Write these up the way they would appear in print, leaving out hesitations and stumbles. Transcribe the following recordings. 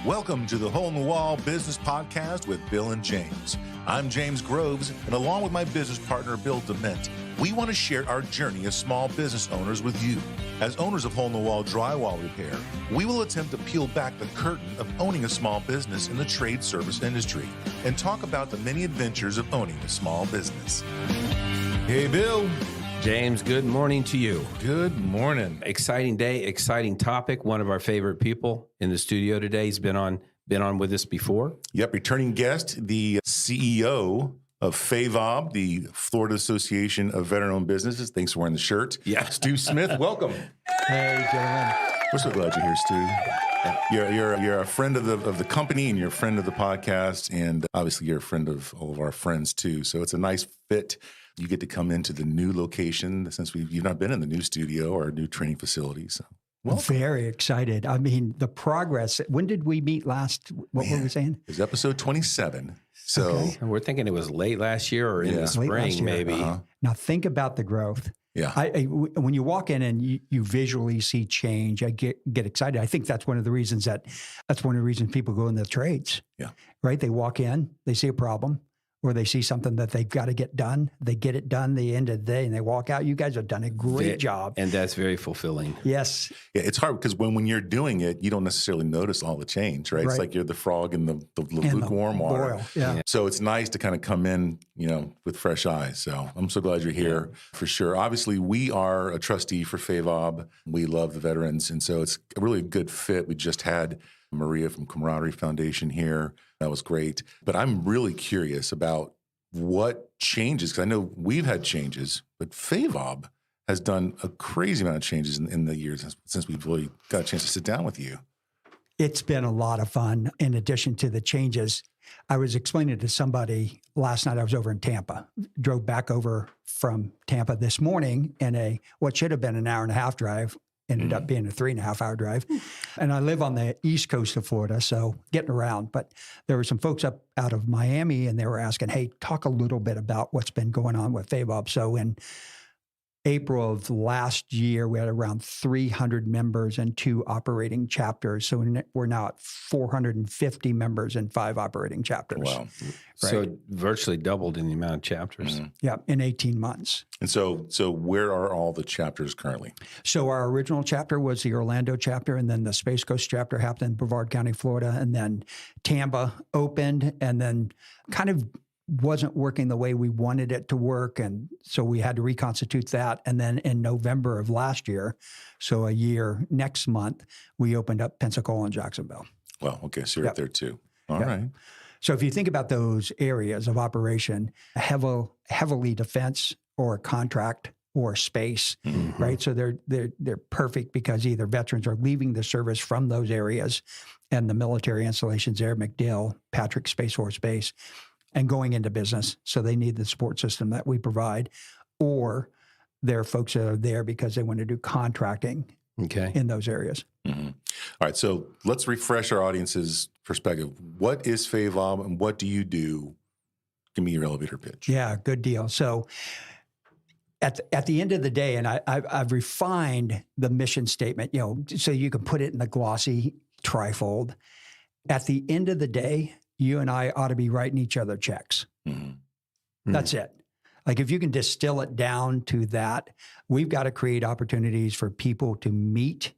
Welcome to the Hole in the Wall Business Podcast with Bill and James. I'm James Groves, and along with my business partner, Bill Dement, we want to share our journey as small business owners with you. As owners of Hole in the Wall drywall repair, we will attempt to peel back the curtain of owning a small business in the trade service industry and talk about the many adventures of owning a small business. Hey, Bill. James, good morning to you. Good morning. Exciting day, exciting topic. One of our favorite people in the studio today. He's been on with us before. Yep, returning guest, the CEO of FAVOB, the Florida Association of Veteran-Owned Businesses. Thanks for wearing the shirt. Yeah. Stu Smith, welcome. Hey, gentlemen. We're so glad you're here, Stu. You're a friend of the company, and you're a friend of the podcast, and obviously you're a friend of all of our friends too. So it's a nice fit. You get to come into the new location since you've not been in the new studio or new training facility. So welcome. Very excited. I mean, the progress. When did we meet last? What were we saying? It was episode 27. So Okay. And we're thinking it was late last year or in the Late last spring, year. maybe. Now think about the growth. yeah. When you walk in and you visually see change, I get excited. I think that's one of the reasons people go in the trades. Yeah. Right. They walk in, they see a problem, or they see something that they've got to get done. They get it done the end of the day and they walk out. You guys have done a great job. And that's very fulfilling. Yes. Yeah, it's hard because when you're doing it, you don't necessarily notice all the change, right? It's Right. like you're the frog in the And lukewarm the water. boil. Yeah. So it's nice to kind of come in, with fresh eyes. So I'm so glad you're here for sure. Obviously, we are a trustee for FAVOB. We love the veterans. And so it's a really good fit. We just had Maria from Camaraderie Foundation here. That was great. But I'm really curious about what changes, because I know we've had changes, but FAVOB has done a crazy amount of changes in the years since we've really got a chance to sit down with you. It's been a lot of fun. In addition to the changes, I was explaining to somebody last night. I was over in Tampa, drove back over from Tampa this morning in what should have been an hour and a half drive, ended up being a 3.5 hour drive. And I live on the east coast of Florida, so getting around. But there were some folks up out of Miami, and they were asking, hey, talk a little bit about what's been going on with FAVOB. So in April of last year, we had around 300 members and 2 operating chapters. So we're now at 450 members and 5 operating chapters. Wow. So it virtually doubled in the amount of chapters. Yeah, in 18 months. And so where are all the chapters currently? So our original chapter was the Orlando chapter, and then the Space Coast chapter happened in Brevard County, Florida, and then Tampa opened, and then kind of wasn't working the way we wanted it to work. And so we had to reconstitute that. And then in November of last year, so a year next month, we opened up Pensacola and Jacksonville. Well, okay, so you're up there too. All right. So if you think about those areas of operation, heavily defense or contract or space, right? So they're perfect because either veterans are leaving the service from those areas and the military installations there, MacDill, Patrick Space Force Base, and going into business. So they need the support system that we provide, or there are folks that are there because they want to do contracting in those areas. Mm-hmm. All right. So let's refresh our audience's perspective. What is FAVOB and what do you do? Give me your elevator pitch. Yeah, good deal. So at the end of the day, and I've refined the mission statement, so you can put it in the glossy trifold. At the end of the day, you and I ought to be writing each other checks. That's it. Like if you can distill it down to that, we've got to create opportunities for people to meet,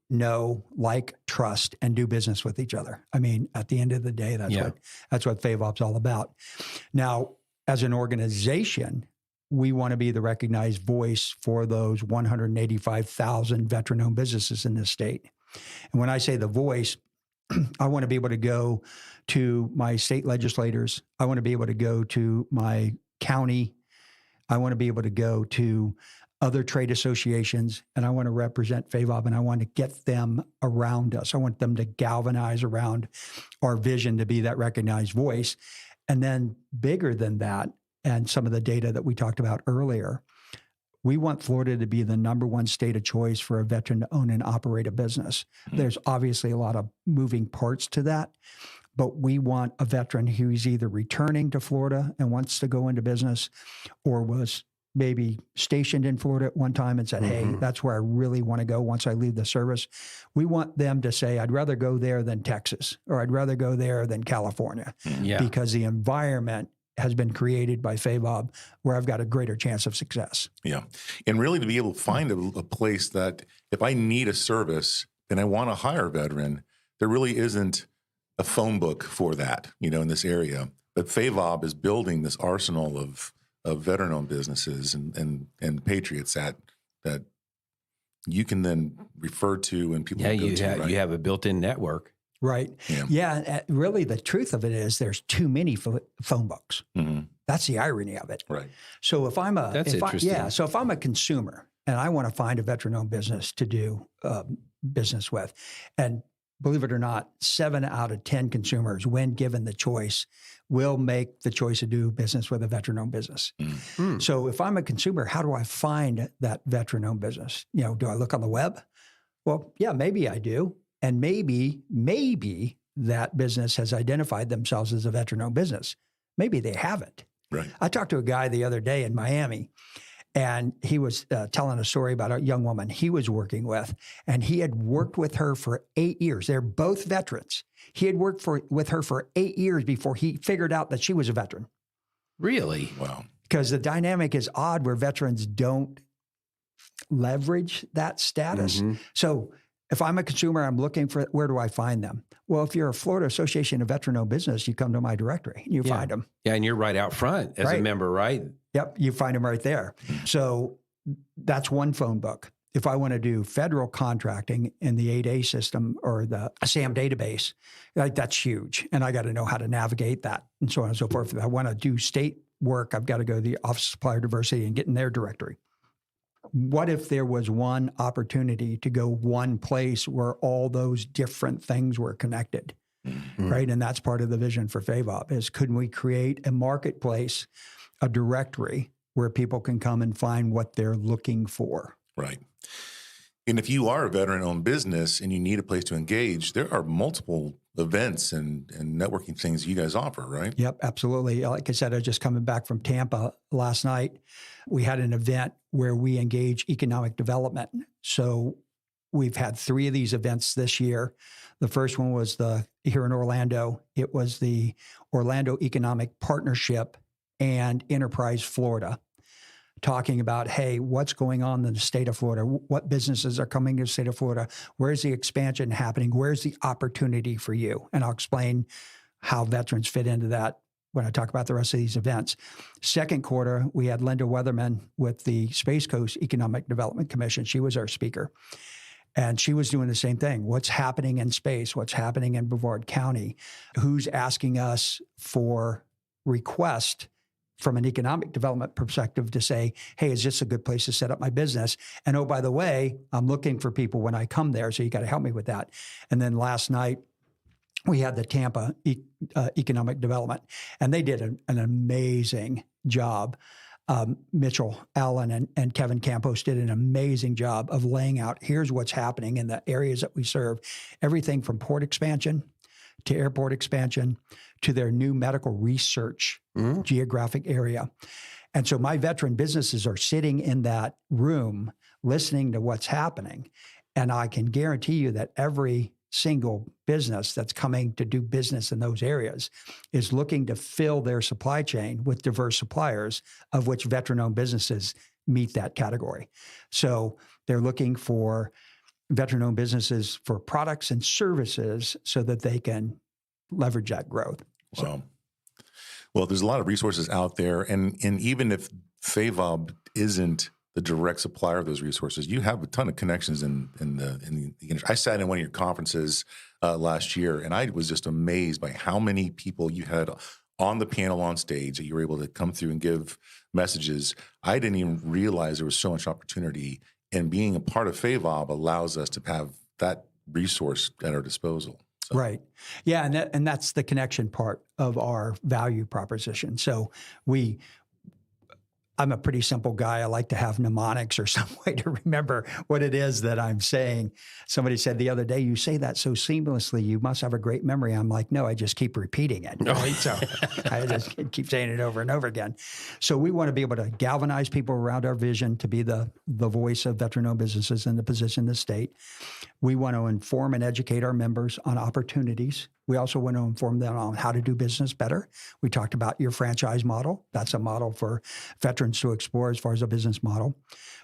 know, like, trust, and do business with each other. I mean, at the end of the day, that's what FAVOB's all about. Now, as an organization, we want to be the recognized voice for those 185,000 veteran-owned businesses in this state. And when I say the voice, I want to be able to go to my state legislators. I want to be able to go to my county. I want to be able to go to other trade associations, and I want to represent FAVOB, and I want to get them around us. I want them to galvanize around our vision to be that recognized voice. And then bigger than that, and some of the data that we talked about earlier, we want Florida to be the #1 state of choice for a veteran to own and operate a business. There's obviously a lot of moving parts to that, but we want a veteran who's either returning to Florida and wants to go into business or was maybe stationed in Florida at one time and said, hey, that's where I really want to go once I leave the service. We want them to say, I'd rather go there than Texas, or I'd rather go there than California, because the environment has been created by FAVOB where I've got a greater chance of success. Yeah. And really to be able to find a place that if I need a service and I want to hire a veteran, there really isn't a phone book for that, in this area. But FAVOB is building this arsenal of veteran-owned businesses and patriots that you can then refer to and people can go to, right? You have a built-in network. Right. Yeah. Really, the truth of it is there's too many phone books. That's the irony of it. Right. So if I'm interesting. So if I'm a consumer and I want to find a veteran-owned business to do business with, and believe it or not, 7 out of 10 consumers, when given the choice, will make the choice to do business with a veteran-owned business. So if I'm a consumer, how do I find that veteran-owned business? Do I look on the web? Well, yeah, maybe I do. And maybe that business has identified themselves as a veteran-owned business. Maybe they haven't. Right. I talked to a guy the other day in Miami, and he was telling a story about a young woman he was working with, and he had worked with her for 8 years. They're both veterans. He had worked with her for 8 years before he figured out that she was a veteran. Really? Wow. Because the dynamic is odd where veterans don't leverage that status. So if I'm a consumer, I'm looking for, where do I find them? Well, if you're a Florida Association of Veteran-Owned Business, you come to my directory and you find them. Yeah, and you're right out front as a member, right? Yep, you find them right there. So that's one phone book. If I want to do federal contracting in the 8A system or the SAM database, that's huge. And I got to know how to navigate that and so on and so forth. If I want to do state work, I've got to go to the Office of Supplier Diversity and get in their directory. What if there was one opportunity to go one place where all those different things were connected, right? And that's part of the vision for FAVOB is, couldn't we create a marketplace, a directory where people can come and find what they're looking for? Right. And if you are a veteran-owned business and you need a place to engage, there are multiple events and networking things you guys offer, right? Yep, absolutely. Like I said, I was just coming back from Tampa last night. We had an event where we engage economic development. So we've had 3 of these events this year. The first one was here in Orlando. It was the Orlando Economic Partnership and Enterprise Florida, talking about, hey, what's going on in the state of Florida? What businesses are coming to the state of Florida? Where's the expansion happening? Where's the opportunity for you? And I'll explain how veterans fit into that when I talk about the rest of these events. Second quarter, we had Linda Weatherman with the Space Coast Economic Development Commission. She was our speaker. And she was doing the same thing. What's happening in space? What's happening in Brevard County? Who's asking us for requests from an economic development perspective to say, hey, is this a good place to set up my business? And oh, by the way, I'm looking for people when I come there, so you got to help me with that. And then last night, we had the Tampa Economic Development, and they did an amazing job. Mitchell Allen and Kevin Campos did an amazing job of laying out, here's what's happening in the areas that we serve. Everything from port expansion to airport expansion to their new medical research geographic area. And so my veteran businesses are sitting in that room listening to what's happening. And I can guarantee you that every single business that's coming to do business in those areas is looking to fill their supply chain with diverse suppliers, of which veteran-owned businesses meet that category. So they're looking for veteran-owned businesses for products and services so that they can leverage that growth. Wow. Well, there's a lot of resources out there, and even if FAVOB isn't the direct supplier of those resources, you have a ton of connections in the industry. I sat in one of your conferences last year, and I was just amazed by how many people you had on the panel on stage that you were able to come through and give messages. I didn't even realize there was so much opportunity, and being a part of FAVOB allows us to have that resource at our disposal. So. Right. Yeah, and that's the connection part of our value proposition. So I'm a pretty simple guy. I like to have mnemonics or some way to remember what it is that I'm saying. Somebody said the other day, you say that so seamlessly, you must have a great memory. I'm like, no, I just keep repeating it. Right? So I just keep saying it over and over again. So we want to be able to galvanize people around our vision to be the voice of veteran-owned businesses in the position of the state. We want to inform and educate our members on opportunities. We also want to inform them on how to do business better. We talked about your franchise model. That's a model for veterans to explore as far as a business model.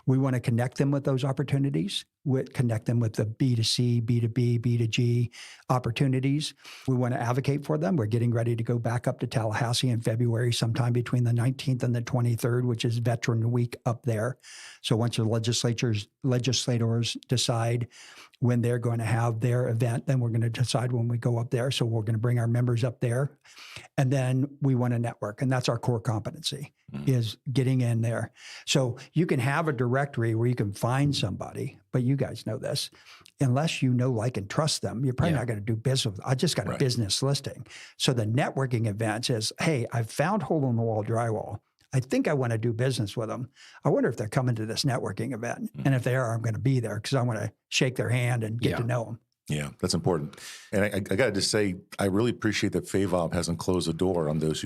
We want to connect them with those opportunities, connect them with the B2C, B2B, B2G opportunities. We want to advocate for them. We're getting ready to go back up to Tallahassee in February, sometime between the 19th and the 23rd, which is Veteran Week up there. So once the legislators decide when they're going to have their event, then we're going to decide when we go up there. So we're going to bring our members up there. And then we want to network. And that's our core competency, is getting in there. So you can have a directory where you can find somebody, but you guys know this. Unless you know, like, and trust them, you're probably not going to do business. I just got a business listing. So the networking event is, hey, I've found hole-in-the-wall drywall. I think I want to do business with them. I wonder if they're coming to this networking event. And if they are, I'm going to be there because I want to shake their hand and get to know them. Yeah, that's important. And I got to just say, I really appreciate that FAVOB hasn't closed the door on those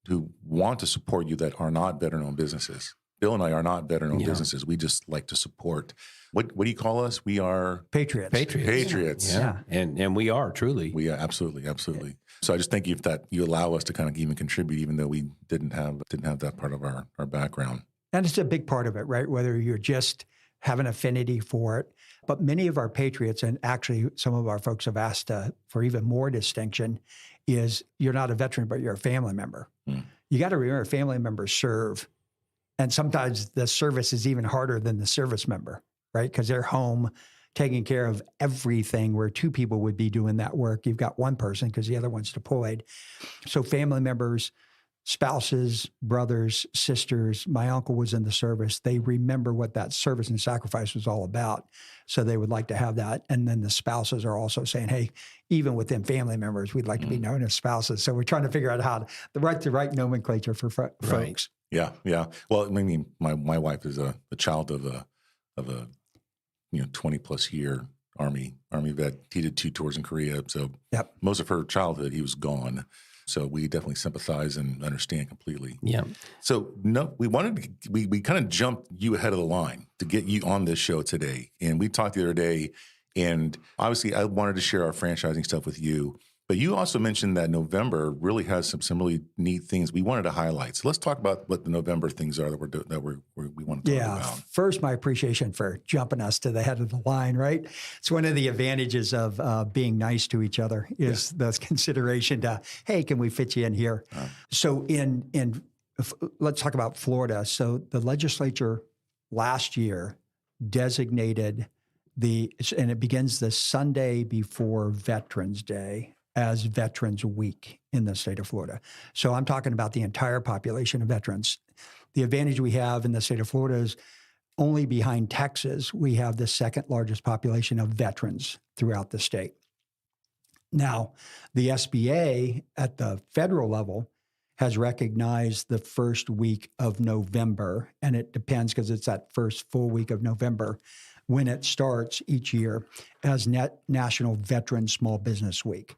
who want to support you that are not veteran-owned businesses. Bill and I are not veteran-owned businesses. We just like to support. What do you call us? We are Patriots. Patriots. Yeah. And we are truly. We are absolutely. So I just thank you that you allow us to kind of even contribute, even though we didn't have that part of our background. And it's a big part of it, right? Whether you're just have an affinity for it. But many of our patriots, and actually some of our folks have asked for even more distinction, is you're not a veteran, but you're a family member. You got to remember, family members serve. And sometimes the service is even harder than the service member, right? Because they're home taking care of everything where two people would be doing that work. You've got one person because the other one's deployed. So family members, spouses, brothers, sisters, my uncle was in the service. They remember what that service and sacrifice was all about. So they would like to have that. And then the spouses are also saying, hey, even within family members, we'd like to be known as spouses. So we're trying to figure out how the right nomenclature for folks. Yeah. Well, I mean, my wife is a child of a 20+ year Army vet. He did 2 tours in Korea. So most of her childhood, he was gone. So we definitely sympathize and understand completely. Yeah. So we kind of jumped you ahead of the line to get you on this show today. And we talked the other day, and obviously I wanted to share our franchising stuff with you. But you also mentioned that November really has some really neat things we wanted to highlight. So let's talk about what the November things are that we want to talk about. First, my appreciation for jumping us to the head of the line, right? It's one of the advantages of being nice to each other is the consideration to, hey, can we fit you in here? So let's talk about Florida. So the legislature last year designated and it begins the Sunday before Veterans Day as Veterans Week in the state of Florida. So I'm talking about the entire population of veterans. The advantage we have in the state of Florida is only behind Texas, we have the second largest population of veterans throughout the state. Now, the SBA at the federal level has recognized the first week of November, and it depends because it's that first full week of November when it starts each year as National Veteran Small Business Week.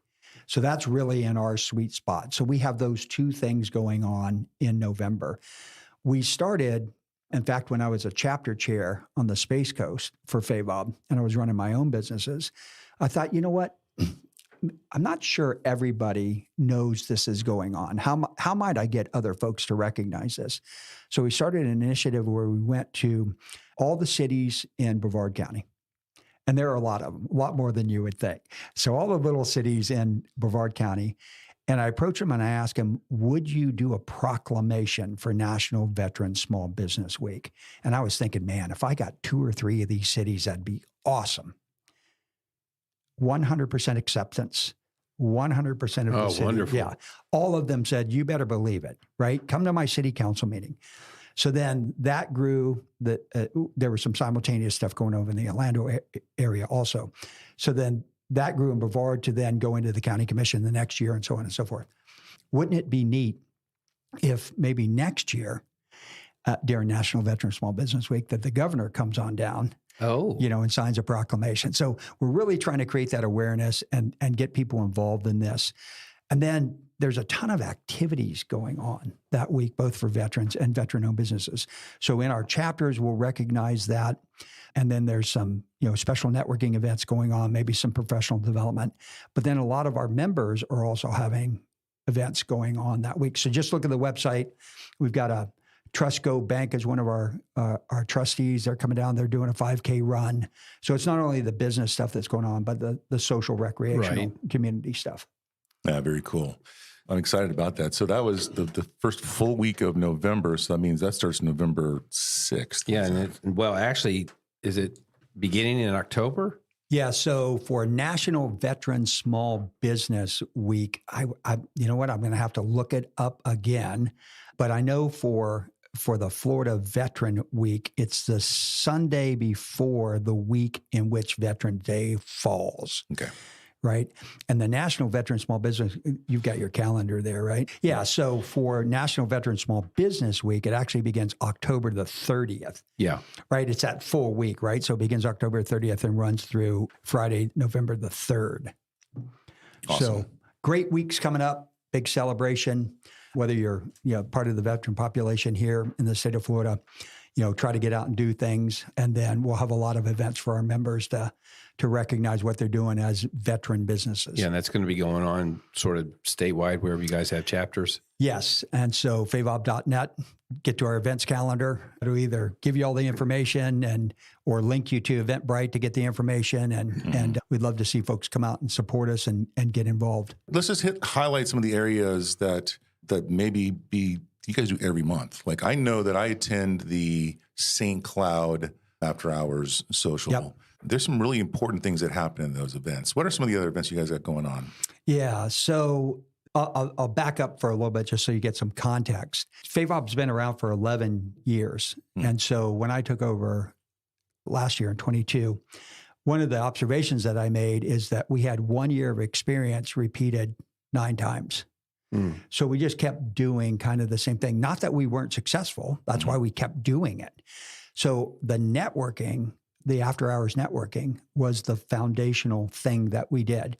So that's really in our sweet spot. So we have those two things going on in November. We started, in fact, when I was a chapter chair on the Space Coast for FAVOB and I was running my own businesses, I thought, you know what? I'm not sure everybody knows this is going on. How might I get other folks to recognize this? So we started an initiative where we went to all the cities in Brevard County. And there are a lot of them, a lot more than you would think. So all the little cities in Brevard County, and I approached them and I asked them, would you do a proclamation for National Veteran Small Business Week? And I was thinking, man, if I got 2 or 3 of these cities, that'd be awesome. 100% acceptance, 100% of the city. Wonderful. Yeah. All of them said, you better believe it, right? Come to my city council meeting. So then that grew. There was some simultaneous stuff going on in the Orlando area also. So then that grew in Brevard to then go into the county commission the next year and so on and so forth. Wouldn't it be neat if maybe next year during National Veteran Small Business Week that the governor comes on down, Oh, and signs a proclamation. So we're really trying to create that awareness and get people involved in this. And then there's a ton of activities going on that week, both for veterans and veteran-owned businesses. So in our chapters, we'll recognize that. And then there's some, special networking events going on, maybe some professional development. But then a lot of our members are also having events going on that week. So just look at the website. We've got a Trustco Bank as one of our trustees. They're coming down. They're doing a 5K run. So it's not only the business stuff that's going on, but the social, recreational, community stuff. Yeah, very cool. I'm excited about that. So that was the first full week of November. So that means that starts November 6th. yeah. And actually, is it beginning in October? Yeah. So for National Veteran Small Business Week, I you know what? I'm going to have to look it up again. But I know for the Florida Veteran Week, it's the Sunday before the week in which Veterans Day falls. Okay. Right. And the National Veteran Small Business, you've got your calendar there, right? Yeah. So for National Veteran Small Business Week, it actually begins October the 30th. Yeah. Right. It's that full week, right? So it begins October 30th and runs through Friday, November the 3rd. Awesome. So great weeks coming up, big celebration. Whether you're part of the veteran population here in the state of Florida, try to get out and do things. And then we'll have a lot of events for our members to recognize what they're doing as veteran businesses. Yeah, and that's going to be going on sort of statewide wherever you guys have chapters. Yes. And so favob.net, get to our events calendar. It'll either give you all the information or link you to Eventbrite to get the information. And we'd love to see folks come out and support us and get involved. Let's just highlight some of the areas that maybe you guys do every month. Like I know that I attend the St. Cloud After Hours Social. Yep. There's some really important things that happen in those events. What are some of the other events you guys got going on? Yeah. So I'll back up for a little bit just so you get some context. FAVOB's been around for 11 years. And so when I took over last year in 22, one of the observations that I made is that we had 1 year of experience repeated 9 times. So we just kept doing kind of the same thing. Not that we weren't successful. That's why we kept doing it. So the networking, the after hours networking was the foundational thing that we did.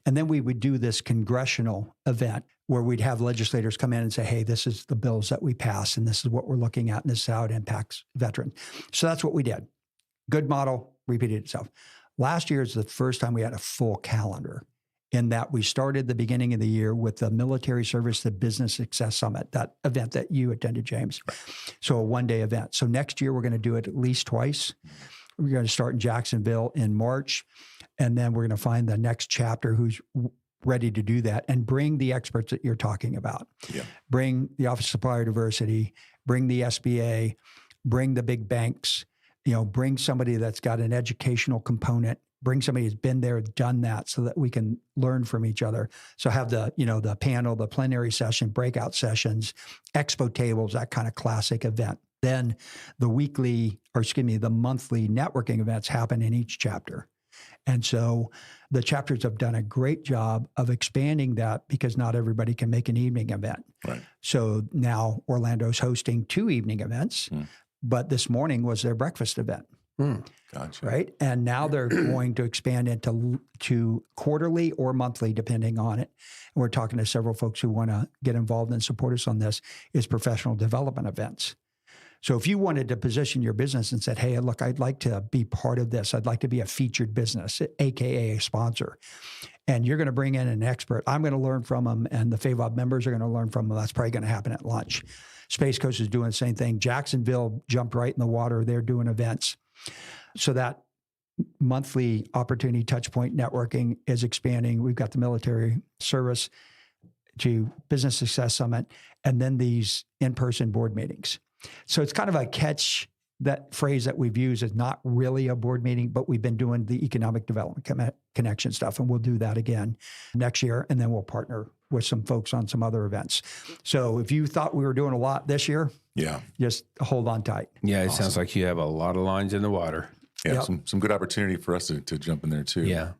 And then we would do this congressional event where we'd have legislators come in and say, hey, this is the bills that we pass and this is what we're looking at and this is how it impacts veterans. So that's what we did. Good model, repeated itself. Last year is the first time we had a full calendar in that we started the beginning of the year with the Military Service to Business Success Summit, that event that you attended, James. So a one-day event. So next year, we're going to do it at least twice. We're going to start in Jacksonville in March, and then we're going to find the next chapter who's ready to do that and bring the experts that you're talking about. Yeah. Bring the Office of Supplier Diversity, bring the SBA, bring the big banks, bring somebody that's got an educational component, bring somebody who's been there, done that so that we can learn from each other. So have the panel, the plenary session, breakout sessions, expo tables, that kind of classic event. Then the monthly networking events happen in each chapter. And so the chapters have done a great job of expanding that because not everybody can make an evening event. Right. So now Orlando's hosting 2 evening events, but this morning was their breakfast event. Gotcha. Right. And now they're going to expand into quarterly or monthly, depending on it. And we're talking to several folks who want to get involved and support us on this, is professional development events. So if you wanted to position your business and said, hey, look, I'd like to be part of this. I'd like to be a featured business, AKA a sponsor. And you're going to bring in an expert. I'm going to learn from them. And the FAVOB members are going to learn from them. That's probably going to happen at lunch. Space Coast is doing the same thing. Jacksonville jumped right in the water. They're doing events. So that monthly opportunity touchpoint networking is expanding. We've got the Military Service to Business Success Summit, and then these in-person board meetings. So it's kind of a catch. That phrase that we've used is not really a board meeting, but we've been doing the economic development connection stuff, and we'll do that again next year, and then we'll partner with some folks on some other events. So if you thought we were doing a lot this year, just hold on tight. Yeah, it sounds like you have a lot of lines in the water. Yeah, some good opportunity for us to jump in there too. Yeah.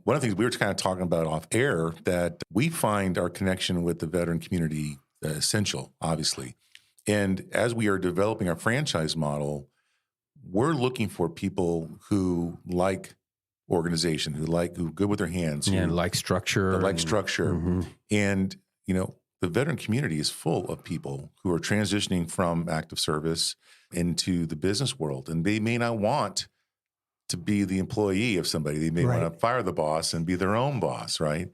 One of the things we were kind of talking about off air that we find our connection with the veteran community essential, obviously. And as we are developing our franchise model, we're looking for people who like organization, who are good with their hands, who And like structure. like structure. Mhm. And, the veteran community is full of people who are transitioning from active service into the business world. And they may not want to be the employee of somebody. They may want to fire the boss and be their own boss, right?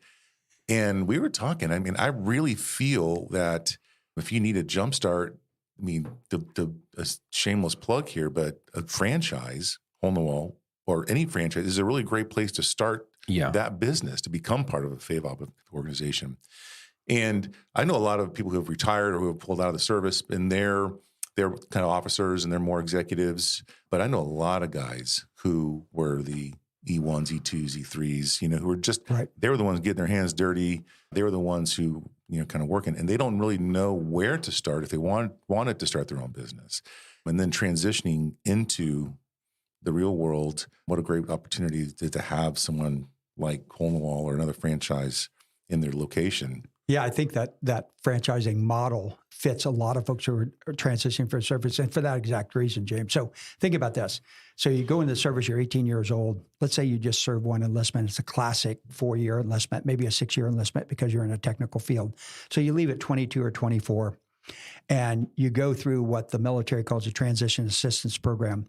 And we were talking, I really feel that if you need a jumpstart, a shameless plug here, but a franchise, Hole in the Wall, or any franchise is a really great place to start that business, to become part of a FAVOB organization. And I know a lot of people who have retired or who have pulled out of the service, and they're kind of officers and they're more executives. But I know a lot of guys who were the E1s, E2s, E3s, who were just, they were the ones getting their hands dirty. They were the ones who, kind of working, and they don't really know where to start if they wanted to start their own business. And then transitioning into the real world, what a great opportunity to have someone like Hole in the Wall or another franchise in their location. Yeah, I think that franchising model fits a lot of folks who are transitioning from service, and for that exact reason, James. So think about this. So you go into the service, you're 18 years old. Let's say you just serve one enlistment. It's a classic 4-year enlistment, maybe a 6-year enlistment because you're in a technical field. So you leave at 22 or 24, and you go through what the military calls a transition assistance program.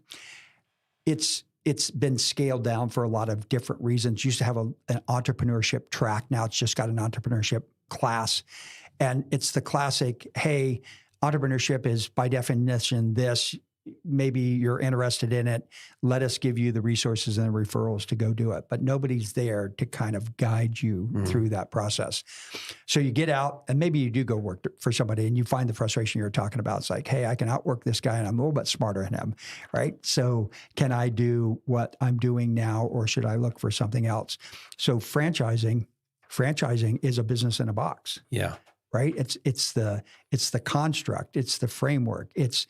It's been scaled down for a lot of different reasons. Used to have an entrepreneurship track. Now it's just got an entrepreneurship class. And it's the classic, hey, entrepreneurship is by definition this. Maybe you're interested in it. Let us give you the resources and the referrals to go do it. But nobody's there to kind of guide you through that process. So you get out, and maybe you do go work for somebody, and you find the frustration you're talking about. It's like, hey, I can outwork this guy, and I'm a little bit smarter than him, right? So can I do what I'm doing now, or should I look for something else? So franchising is a business in a box. Yeah. Right. It's the construct. It's the framework. It's,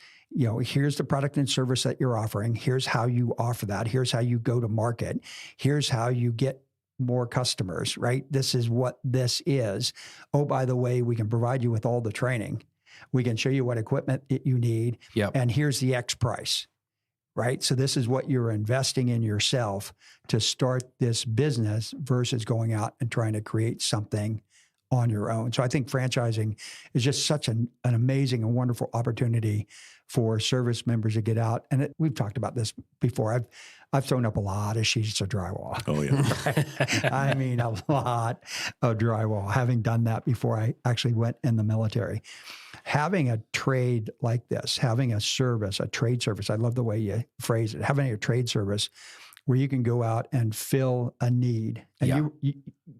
here's the product and service that you're offering. Here's how you offer that. Here's how you go to market. Here's how you get more customers, right? This is what this is. Oh, by the way, we can provide you with all the training. We can show you what equipment you need. Yep. And here's the X price. Right. So this is what you're investing in yourself to start this business versus going out and trying to create something on your own. So I think franchising is just such an amazing and wonderful opportunity for service members to get out. And we've talked about this before. I've thrown up a lot of sheets of drywall. Oh, yeah. I mean, a lot of drywall, having done that before I actually went in the military. Having a trade like this, having a service, a trade service, I love the way you phrase it, having a trade service where you can go out and fill a need. And you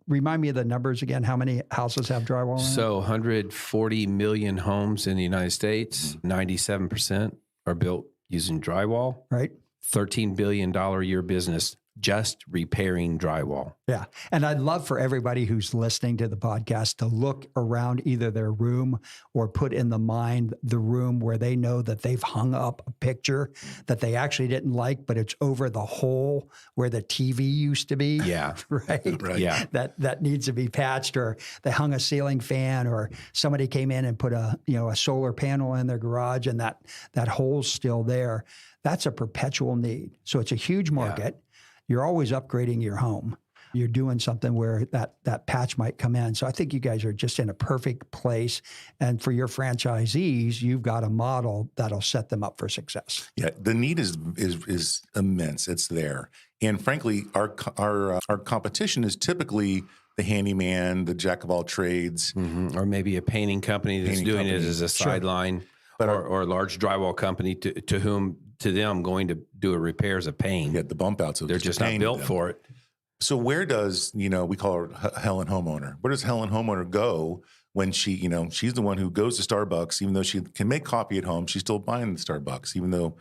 remind me of the numbers again. How many houses have drywall in it? So 140 million homes in the United States, 97% are built using drywall. Right. $13 billion a year business just repairing drywall. Yeah. And I'd love for everybody who's listening to the podcast to look around either their room or put in the mind the room where they know that they've hung up a picture that they actually didn't like, but it's over the hole where the TV used to be. Yeah. Right. Right. Yeah. That needs to be patched, or they hung a ceiling fan, or somebody came in and put a solar panel in their garage and that hole's still there. That's a perpetual need. So it's a huge market. Yeah. You're always upgrading your home. You're doing something where that patch might come in. So I think you guys are just in a perfect place. And for your franchisees, you've got a model that'll set them up for success. Yeah, the need is immense. It's there. And frankly, our competition is typically the handyman, the jack of all trades. Mm-hmm. Or maybe a painting company that's doing it as a sideline. But or a large drywall company to them going to do a repair is a pain. Yeah, the bump outs. They're just not built for it. So where does, we call her Helen Homeowner. Where does Helen Homeowner go when she's the one who goes to Starbucks, even though she can make coffee at home, she's still buying the Starbucks, even though,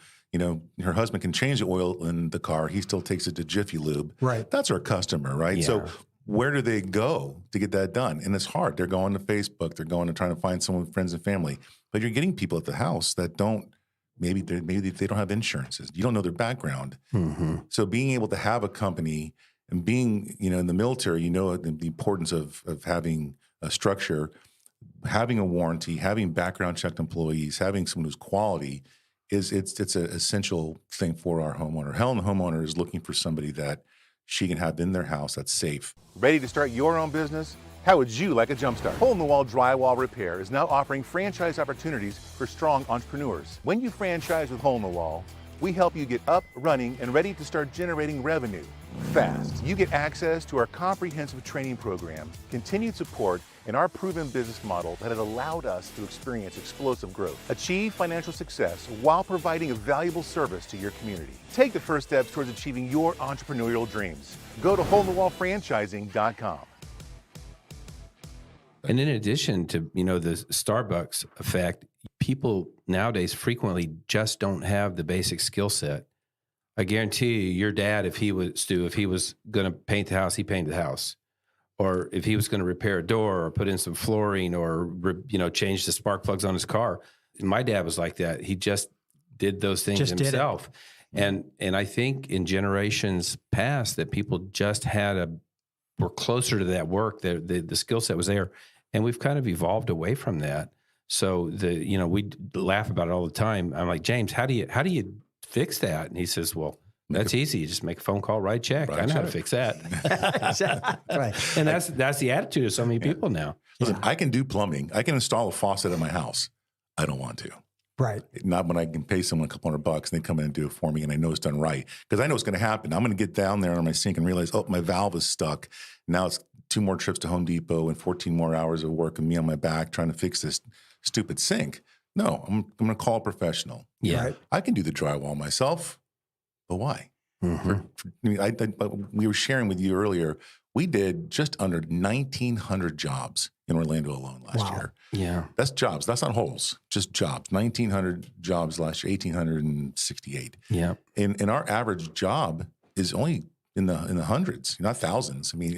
her husband can change the oil in the car, he still takes it to Jiffy Lube. Right. That's her customer, right? Yeah. So where do they go to get that done? And it's hard. They're going to Facebook. They're going to trying to find someone with friends and family. But you're getting people at the house that maybe they don't have insurances. You don't know their background. Mm-hmm. So being able to have a company and being, in the military, the importance of having a structure. having a warranty, having background checked employees, having someone who's quality it's an essential thing for our homeowner. Helen, the homeowner, is looking for somebody that she can have in their house that's safe. Ready to start your own business? How would you like a jumpstart? Hole-in-the-Wall Drywall Repair is now offering franchise opportunities for strong entrepreneurs. When you franchise with Hole-in-the-Wall, we help you get up, running, and ready to start generating revenue fast. You get access to our comprehensive training program, continued support, and our proven business model that has allowed us to experience explosive growth. Achieve financial success while providing a valuable service to your community. Take the first steps towards achieving your entrepreneurial dreams. Go to holeinthewallfranchising.com. And in addition to, the Starbucks effect, people nowadays frequently just don't have the basic skill set. I guarantee you, your dad, if he was going to paint the house, he painted the house. Or if he was going to repair a door or put in some flooring or, change the spark plugs on his car. And my dad was like that. He just did those things himself. And I think in generations past that people just were closer to that work. The skill set was there. And we've kind of evolved away from that. So we laugh about it all the time. I'm like, James, how do you fix that? And he says, well, that's easy. You just make a phone call, write a check. I know how to fix that. Right. And that's the attitude of so many people now. Listen, I can do plumbing. I can install a faucet at my house. I don't want to. Right. Not when I can pay someone a couple $100 and they come in and do it for me and I know it's done right. Because I know it's going to happen. I'm going to get down there on my sink and realize, my valve is stuck. Now it's 2 more trips to Home Depot and 14 more hours of work and me on my back trying to fix this stupid sink. No, I'm going to call a professional. Yeah. Right. I can do the drywall myself, but why? Mm-hmm. We were sharing with you earlier, we did just under 1,900 jobs in Orlando alone last year. Yeah. That's jobs. That's not holes, just jobs. 1,900 jobs last year, 1,868. Yeah. And our average job is only in the hundreds, not thousands. I mean,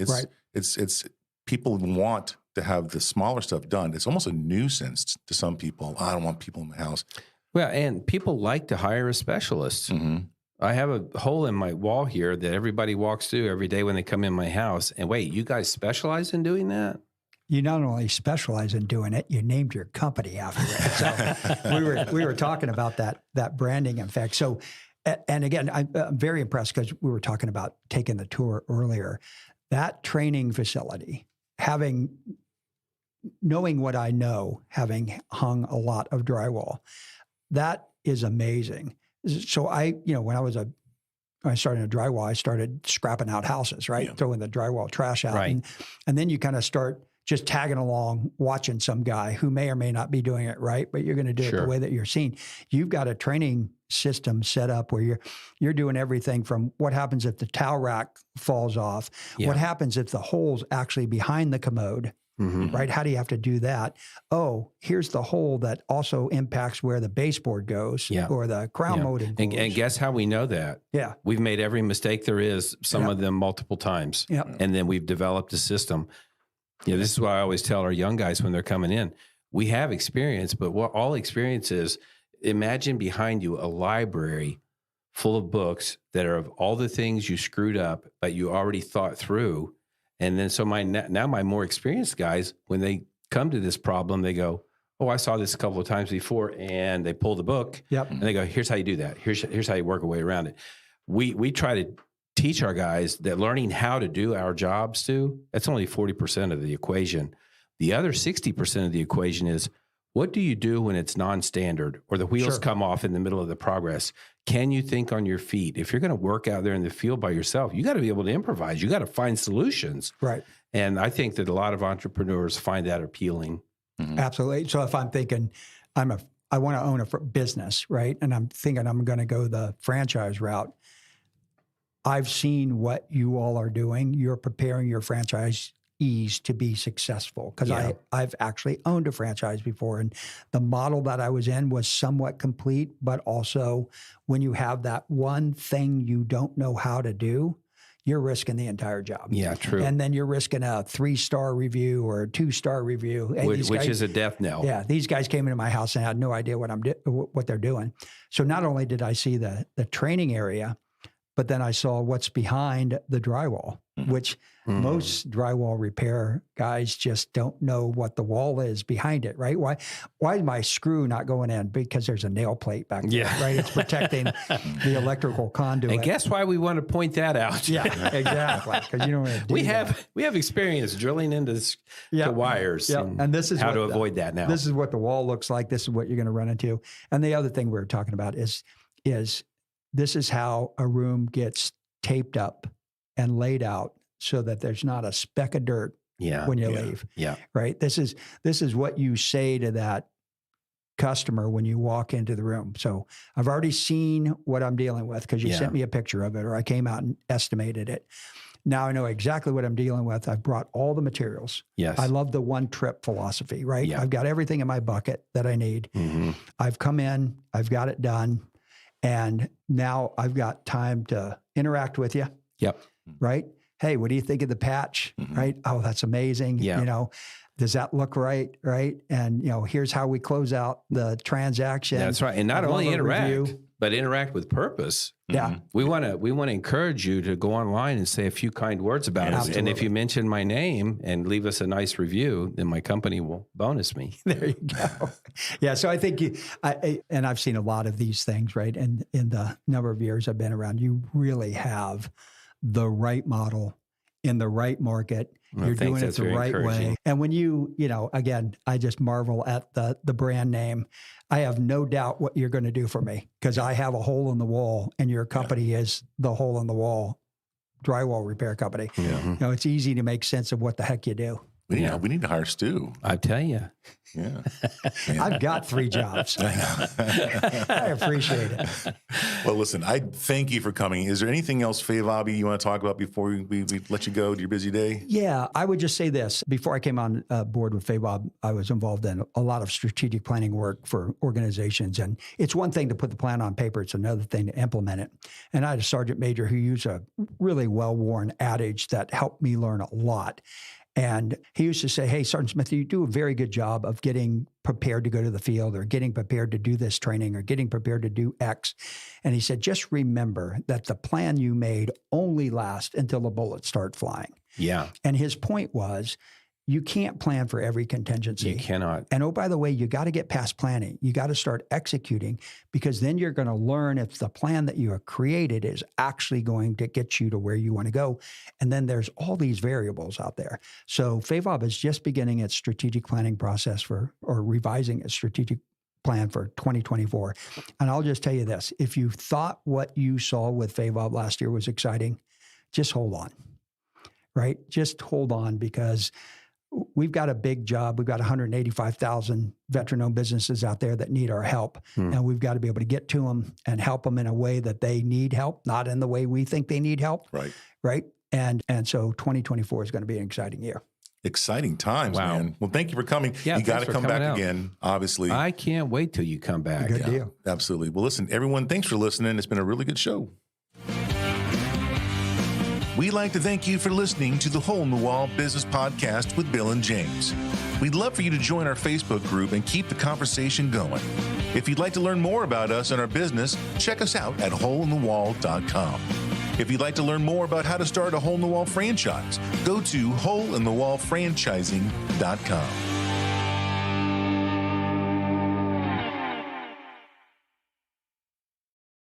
it's people want to have the smaller stuff done. It's almost a nuisance to some people. I don't want people in my house. Well, and people like to hire a specialist. Mm-hmm. I have a hole in my wall here that everybody walks through every day when they come in my house. And wait, you guys specialize in doing that? You not only specialize in doing it, you named your company after it. So we were talking about that branding effect. So, and again, I'm very impressed because we were talking about taking the tour earlier. That training facility, knowing what I know, having hung a lot of drywall, that is amazing. So when I started in drywall, I started scrapping out houses, right? Yeah. Throwing the drywall trash out. Right. And then you kind of start just tagging along, watching some guy who may or may not be doing it right, but you're going to do it the way that you're seen. You've got a training system set up where you're doing everything from what happens if the towel rack falls off, what happens if the hole's actually behind the commode, right? How do you have to do that? Oh, here's the hole that also impacts where the baseboard goes or the crown molding goes. And guess how we know that? Yeah. We've made every mistake there is, some of them multiple times. Yep. And then we've developed a system. This is why I always tell our young guys when they're coming in, we have experience, but what all experience is, imagine behind you a library full of books that are of all the things you screwed up, but you already thought through. And then so my more experienced guys, when they come to this problem, they go, oh, I saw this a couple of times before, and they pull the book and they go, here's how you do that. Here's how you work a way around it. We try to teach our guys that learning how to do our jobs, Stu, that's only 40% of the equation. The other 60% of the equation is, what do you do when it's non-standard or the wheels come off in the middle of the progress? Can you think on your feet? If you're going to work out there in the field by yourself, you got to be able to improvise. You got to find solutions. Right. And I think that a lot of entrepreneurs find that appealing. Mm-hmm. Absolutely. So if I'm thinking I want to own a business, right? And I'm thinking I'm going to go the franchise route. I've seen what you all are doing. You're preparing your franchisees to be successful because I've actually owned a franchise before, and the model that I was in was somewhat complete, but also when you have that one thing you don't know how to do, you're risking the entire job. Yeah, true. And then you're risking a 3-star review or a 2-star review. Which is a death knell. Yeah, these guys came into my house and had no idea what they're doing. So not only did I see the training area, But then I saw what's behind the drywall, which most drywall repair guys just don't know what the wall is behind it, right? Why is my screw not going in? Because there's a nail plate back there, right? It's protecting the electrical conduit. And guess why we want to point that out? Yeah, exactly. Because you don't want to do we have experience drilling into the wires. Yeah, and this is how what to avoid that now. This is what the wall looks like. This is what you're going to run into. And the other thing we were talking about is this is how a room gets taped up and laid out so that there's not a speck of dirt when you leave. Yeah. Right. This is what you say to that customer when you walk into the room. So I've already seen what I'm dealing with because you sent me a picture of it, or I came out and estimated it. Now I know exactly what I'm dealing with. I've brought all the materials. Yes. I love the one trip philosophy, right? Yeah. I've got everything in my bucket that I need. Mm-hmm. I've come in, I've got it done. And now I've got time to interact with you. Yep. Right? Hey, what do you think of the patch? Right? Oh, that's amazing. Yeah. You know, does that look right? Right? And, you know, here's how we close out the transaction. That's right. And not I'd only love a interact, review. but interact with purpose. Yeah. We want to encourage you to go online and say a few kind words about us. And if you mention my name and leave us a nice review, then my company will bonus me. There you go. Yeah. So I think and I've seen a lot of these things, right? And in the number of years I've been around, you really have the right model in the right market. You're doing it the right way. And when you know, again, I just marvel at the brand name. I have no doubt what you're going to do for me because I have a hole in the wall and your company is the hole in the wall drywall repair company. Yeah. You know, it's easy to make sense of what the heck you do. We need to hire Stu. I tell you. Yeah. I've got 3 jobs. I appreciate it. Well, listen, I thank you for coming. Is there anything else, FAVOB, you want to talk about before we let you go to your busy day? Yeah, I would just say this. Before I came on board with FAVOB, I was involved in a lot of strategic planning work for organizations. And it's one thing to put the plan on paper. It's another thing to implement it. And I had a sergeant major who used a really well-worn adage that helped me learn a lot. And he used to say, hey, Sergeant Smith, you do a very good job of getting prepared to go to the field or getting prepared to do this training or getting prepared to do X. And he said, just remember that the plan you made only lasts until the bullets start flying. Yeah. And his point was, you can't plan for every contingency. You cannot. And oh, by the way, you got to get past planning. You got to start executing because then you're going to learn if the plan that you have created is actually going to get you to where you want to go. And then there's all these variables out there. So FAVOB is just beginning its strategic planning process or revising its strategic plan for 2024. And I'll just tell you this, if you thought what you saw with FAVOB last year was exciting, just hold on, right? Just hold on because we've got a big job. We've got 185,000 veteran-owned businesses out there that need our help, and we've got to be able to get to them and help them in a way that they need help, not in the way we think they need help. Right. And so 2024 is going to be an exciting year. Exciting times, man. Well, thank you for coming. Yeah, you got to come back out again, obviously. I can't wait till you come back. Good deal. Absolutely. Well, listen, everyone, thanks for listening. It's been a really good show. We'd like to thank you for listening to the Hole in the Wall Business Podcast with Bill and James. We'd love for you to join our Facebook group and keep the conversation going. If you'd like to learn more about us and our business, check us out at holeinthewall.com. If you'd like to learn more about how to start a Hole in the Wall franchise, go to holeinthewallfranchising.com.